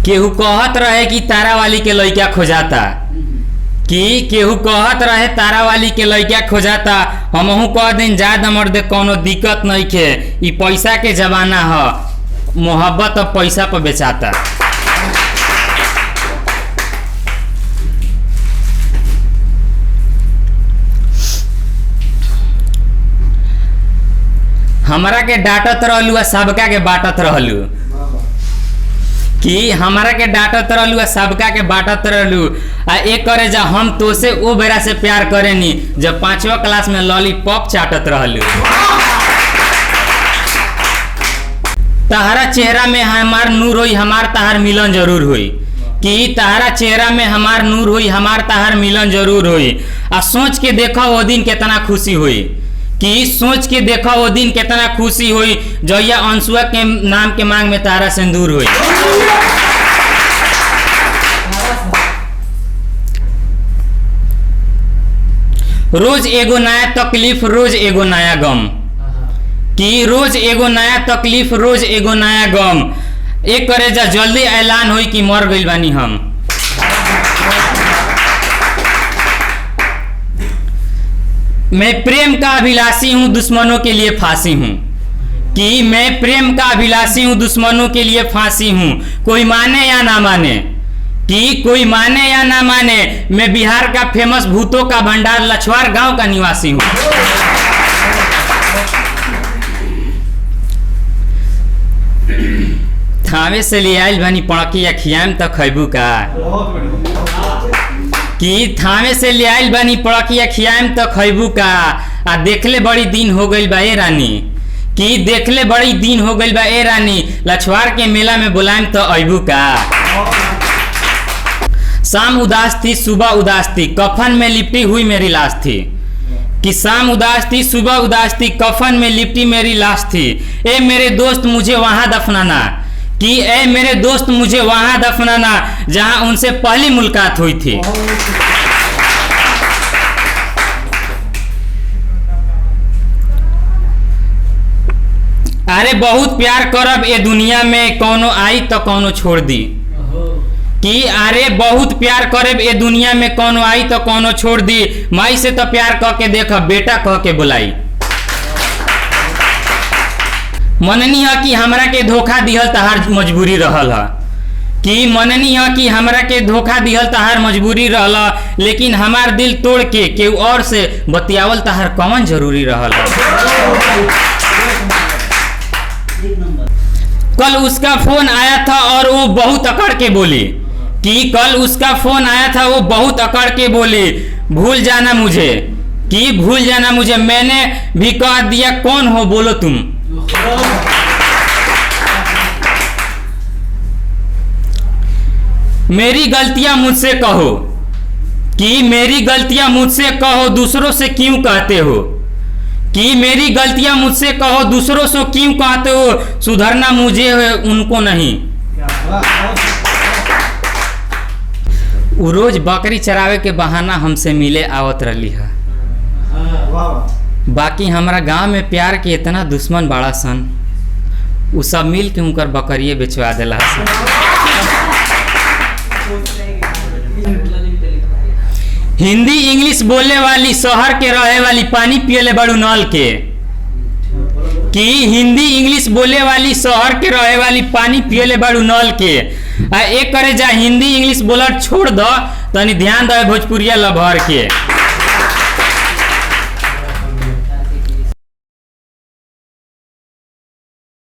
केहू कहत रहे कि तारा वाली के लइका खोजाता, कि केहू कहत रहे तारा वाली के लइका खोजाता। हमहू कह दिन जा मर्दे कोनो दिक्कत नहीं खे, ई पैसा के जमाना ह, मोहब्बत अब पैसा पर बेचाता। हमरा के डांटत रहलू आ सबका के बांटत रहलू, कि हमारा के डांटत रहलू आ सबका के बांटत रहलू। आ एक करे जा हम तो से ओ बेरा से प्यार करे नी जब 5वीं क्लास में लॉलीपॉप चाटत रहलू। तहरा चेहरा में हमार नूर होई, हमार तहार मिलन जरूर होई, कि तहरा चेहरा में हमार नूर होई, हमार तहार मिलन जरूर होई। आ सोच के देखो वो दिन कितना खुशी हुई, कि सोच के देखो वो दिन कितना खुशी हुई जहिया अंशुआ के नाम के मांग में तारा सिंदूर हुई। रोज एगो नया तकलीफ, रोज एगो नया गम, कि रोज एगो नया तकलीफ, रोज एगो नया गम। एक करे जा जल्दी ऐलान हुई कि मर गइल बानी हम। मैं प्रेम का अभिलाषी हूँ, दुश्मनों के लिए फांसी हूँ, कि मैं प्रेम का अभिलाषी हूँ, दुश्मनों के लिए फांसी हूँ। कोई माने या ना माने, कि कोई माने या ना माने, मैं बिहार का फेमस भूतों का भंडार लछवार गांव का निवासी हूँ। थावे से ले आयल बनी पड़की या खियाम तक खैबू का, कि थावे से ले आयल बनी पड़किया खियाम तो खैबू का। आ देखले बड़ी दिन हो गई बा ए रानी, कि देखले बड़ी दिन हो गई बा ए रानी, लछवार के मेला में बुलाएम तो अबू का। शाम उदास थी सुबह उदास थी, कफन में लिपटी हुई मेरी लाश थी, कि शाम उदास थी सुबह उदास थी, कफन में लिपटी मेरी लाश थी। ए मेरे दोस्त मुझे वहां दफनाना, कि ए मेरे दोस्त मुझे वहां दफनाना जहां उनसे पहली मुलाकात हुई थी। अरे बहुत प्यार करब ए दुनिया में, कौनो आई तो कौनो छोड़ दी, कि अरे बहुत प्यार करब ए दुनिया में, कौनो आई तो कौनो छोड़ दी। माई से तो प्यार कह के देख, बेटा कह के बुलाई। मननी है कि हमरा के धोखा दिहल तहार मजबूरी रहल है, कि मननी है कि हमरा के धोखा दिहल तहार मजबूरी रहल, लेकिन हमार दिल तोड़ के केहू और से बतियावल तहार कौन जरूरी रहल है। कल उसका फोन आया था और वो बहुत अकड़ के बोली, कि कल उसका फोन आया था वो बहुत अकड़ के बोली, भूल जाना मुझे, कि भूल जाना मुझे। मैंने भी कह दिया कौन हो बोलो तुम। मेरी गलतियां मुझसे कहो, कि मेरी गलतियां मुझसे कहो, दूसरों से क्यों कहते हो, कि मेरी गलतियां मुझसे कहो, दूसरों से क्यों कहते हो। सुधरना मुझे है उनको नहीं। वो रोज बकरी चरावे के बहाना हमसे मिले आवत रही है, बाकी हमारा गांव में प्यार के इतना दुश्मन बड़ा सन, उ सब मिल के उनकर बकरिए बेचवा दिला। हिंदी इंग्लिश बोलने वाली, शहर के रहे वाली, पानी पियले बड़ू नल के, कि हिंदी इंग्लिश बोले वाली, शहर के रहे वाली, पानी पियले बड़ू नल के। एक करे जा हिंदी इंग्लिश बोलर छोड़ दो, तनी ध्यान दे भोजपुरिया लभर के।